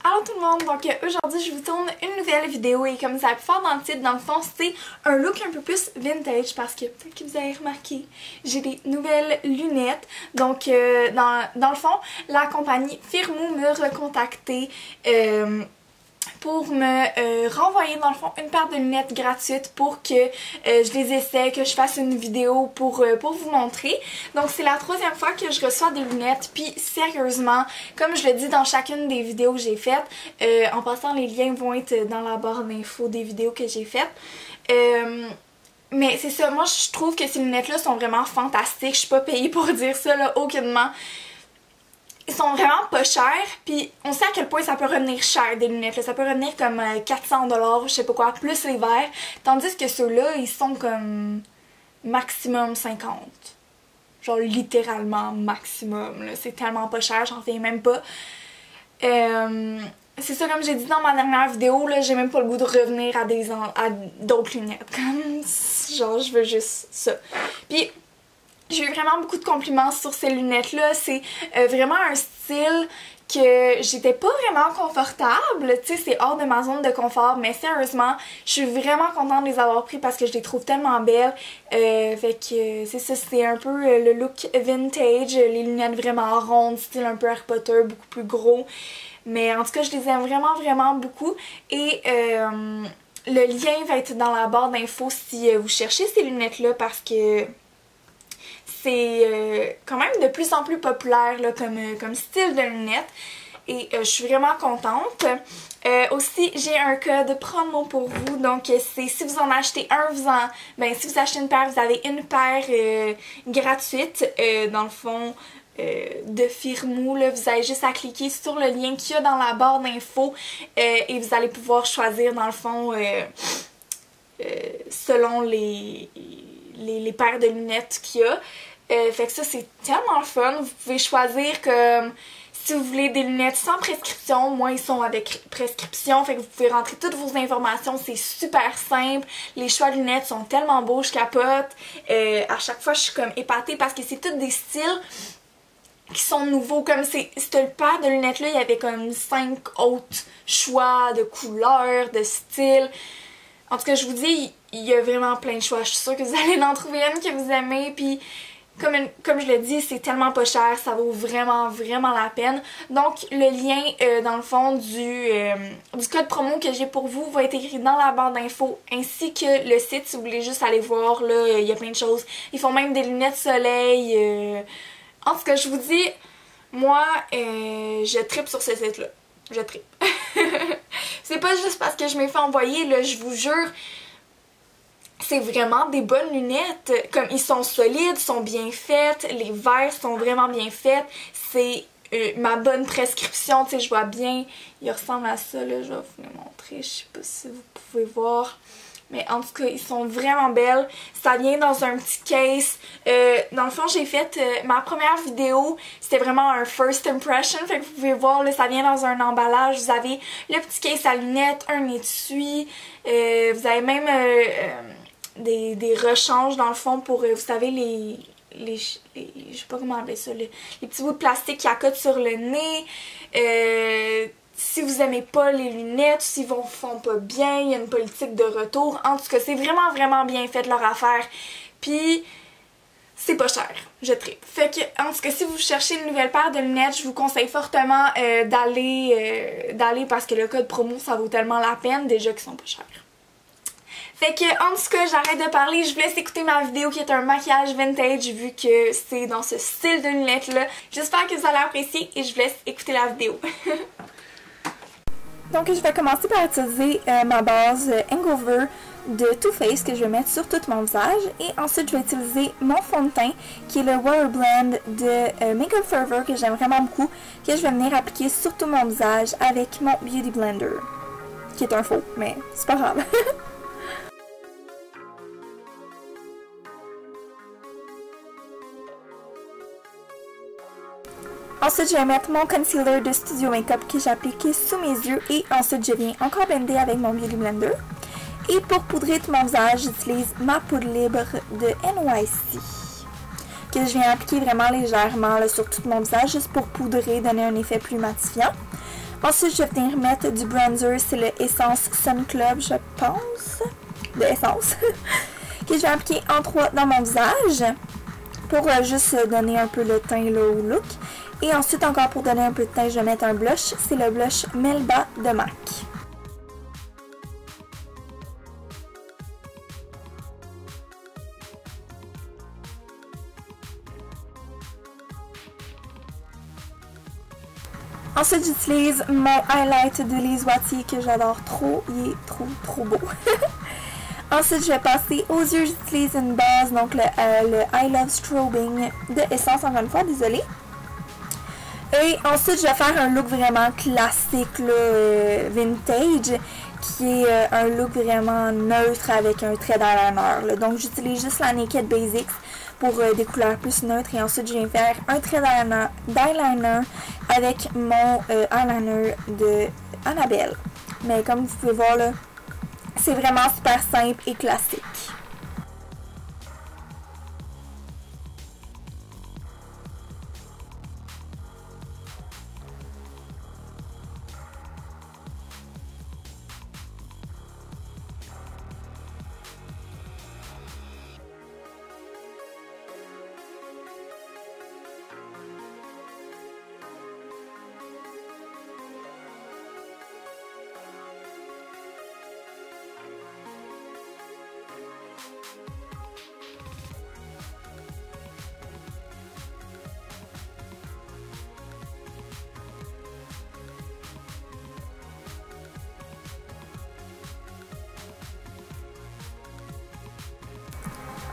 Allô tout le monde, donc aujourd'hui je vous tourne une nouvelle vidéo et comme ça a pu faire dans le titre, dans le fond c'est un look un peu plus vintage parce que peut-être que vous avez remarqué, j'ai des nouvelles lunettes. Donc dans le fond, la compagnie Firmoo me recontacté pour me renvoyer dans le fond une paire de lunettes gratuites pour que je les essaie, que je fasse une vidéo pour vous montrer. Donc c'est la troisième fois que je reçois des lunettes, puis sérieusement, comme je le dis dans chacune des vidéos que j'ai faites, en passant les liens vont être dans la barre d'infos des vidéos que j'ai faites. Mais c'est ça, moi je trouve que ces lunettes-là sont vraiment fantastiques, je suis pas payée pour dire ça là, aucunement. Ils sont vraiment pas chers, puis on sait à quel point ça peut revenir cher des lunettes, là. Ça peut revenir comme 400$, je sais pas quoi, plus les verres, tandis que ceux-là, ils sont comme maximum 50$. Genre littéralement maximum, c'est tellement pas cher, j'en fais même pas. C'est ça, comme j'ai dit dans ma dernière vidéo, là, j'ai même pas le goût de revenir à d'autres lunettes, comme genre je veux juste ça. Puis j'ai eu vraiment beaucoup de compliments sur ces lunettes-là. C'est vraiment un style que j'étais pas vraiment confortable. Tu sais, c'est hors de ma zone de confort, mais sérieusement, je suis vraiment contente de les avoir pris parce que je les trouve tellement belles. Fait que c'est ça, c'est un peu le look vintage, les lunettes vraiment rondes, style un peu Harry Potter, beaucoup plus gros. Mais en tout cas, je les aime vraiment, vraiment beaucoup. Et le lien va être dans la barre d'infos si vous cherchez ces lunettes-là parce que c'est quand même de plus en plus populaire là, comme style de lunettes et je suis vraiment contente. Aussi, j'ai un code promo pour vous, donc c'est si vous en achetez un, si vous achetez une paire, vous avez une paire gratuite dans le fond de Firmoo. Là, vous avez juste à cliquer sur le lien qu'il y a dans la barre d'infos et vous allez pouvoir choisir dans le fond selon les paires de lunettes qu'il y a. Fait que ça c'est tellement fun, vous pouvez choisir comme si vous voulez des lunettes sans prescription, moi ils sont avec prescription, fait que vous pouvez rentrer toutes vos informations, c'est super simple, les choix de lunettes sont tellement beaux, je capote, à chaque fois je suis comme épatée parce que c'est tous des styles qui sont nouveaux, comme cette paire de lunettes là, il y avait comme 5 autres choix de couleurs, de styles. En tout cas, je vous dis, il y a vraiment plein de choix. Je suis sûre que vous allez en trouver une que vous aimez. Puis, comme je le dis, c'est tellement pas cher. Ça vaut vraiment, vraiment la peine. Donc, le lien, dans le fond, du code promo que j'ai pour vous va être écrit dans la barre d'infos. Ainsi que le site, si vous voulez juste aller voir. Là, il y a plein de choses. Ils font même des lunettes soleil. En tout cas, je vous dis, moi, je trippe sur ce site-là. Je trippe. C'est pas juste parce que je m'ai fait envoyer, là, je vous jure, c'est vraiment des bonnes lunettes. Comme ils sont solides, sont bien faites, les verres sont vraiment bien faits. C'est ma bonne prescription, tu sais, je vois bien, il ressemble à ça, là, je vais vous les montrer, je sais pas si vous pouvez voir. Mais en tout cas, ils sont vraiment belles. Ça vient dans un petit case. Dans le fond, j'ai fait ma première vidéo. C'était vraiment un first impression. Fait que vous pouvez voir, là, ça vient dans un emballage. Vous avez le petit case à lunettes, un étui. Vous avez même des rechanges dans le fond pour, vous savez, je sais pas comment appeler ça, les petits bouts de plastique qui accotent sur le nez. Si vous aimez pas les lunettes, s'ils font pas bien, il y a une politique de retour. En tout cas, c'est vraiment, vraiment bien fait leur affaire. Puis, c'est pas cher. Je tripe. Fait que, en tout cas, si vous cherchez une nouvelle paire de lunettes, je vous conseille fortement d'aller parce que le code promo, ça vaut tellement la peine, déjà qu'ils sont pas chers. Fait que, en tout cas, j'arrête de parler, je vous laisse écouter ma vidéo qui est un maquillage vintage vu que c'est dans ce style de lunettes-là. J'espère que vous allez apprécier et je vous laisse écouter la vidéo. Donc je vais commencer par utiliser ma base Hangover de Too Faced que je vais mettre sur tout mon visage et ensuite je vais utiliser mon fond de teint qui est le Water Blend de Makeup Forever que j'aime vraiment beaucoup, que je vais venir appliquer sur tout mon visage avec mon Beauty Blender qui est un faux, mais c'est pas grave. Ensuite, je vais mettre mon concealer de Studio Makeup que j'ai appliqué sous mes yeux et ensuite je viens encore blender avec mon Beauty Blender. Et pour poudrer tout mon visage, j'utilise ma poudre libre de NYC que je viens appliquer vraiment légèrement là, sur tout mon visage juste pour poudrer, donner un effet plus matifiant. Ensuite, je vais venir mettre du bronzer. C'est le Essence Sun Club, je pense. De Essence. Que je vais appliquer en 3 dans mon visage. Pour juste donner un peu le teint là, au look. Et ensuite, encore pour donner un peu de teint, je vais mettre un blush. C'est le blush Melba de MAC. Ensuite, j'utilise mon highlight de Lise Wattier que j'adore trop. Il est trop beau. Ensuite, je vais passer aux yeux. J'utilise une base, donc le I Love Strobing de Essence, encore une fois, désolée. Et ensuite, je vais faire un look vraiment classique, là, vintage, qui est un look vraiment neutre avec un trait d'eyeliner. Donc, j'utilise juste la Naked Basics pour des couleurs plus neutres. Et ensuite, je viens faire un trait d'eyeliner avec mon eyeliner de Annabelle. Mais comme vous pouvez voir, là, c'est vraiment super simple et classique.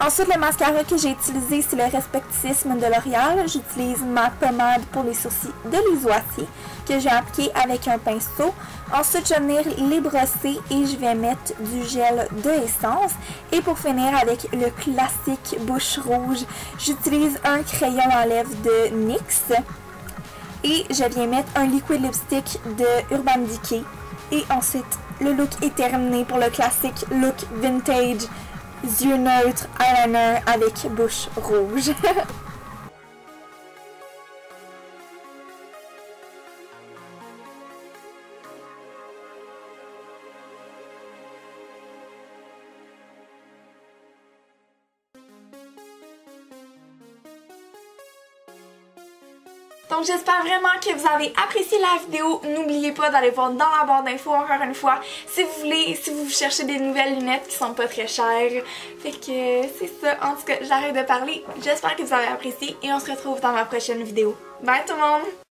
Ensuite, le mascara que j'ai utilisé, c'est le Respectisme de L'Oréal. J'utilise ma pommade pour les sourcils de Lise Wattier que j'ai appliqué avec un pinceau. Ensuite, je vais venir les brosser et je vais mettre du gel de Essence. Et pour finir, avec le classique bouche rouge, j'utilise un crayon à lèvres de NYX. Et je viens mettre un liquid lipstick de Urban Decay. Et ensuite, le look est terminé pour le classique look vintage. Yeux neutres, eyeliner avec bouche rouge. Donc j'espère vraiment que vous avez apprécié la vidéo. N'oubliez pas d'aller voir dans la barre d'infos encore une fois si vous cherchez des nouvelles lunettes qui sont pas très chères. Fait que c'est ça. En tout cas, j'arrête de parler. J'espère que vous avez apprécié et on se retrouve dans ma prochaine vidéo. Bye tout le monde!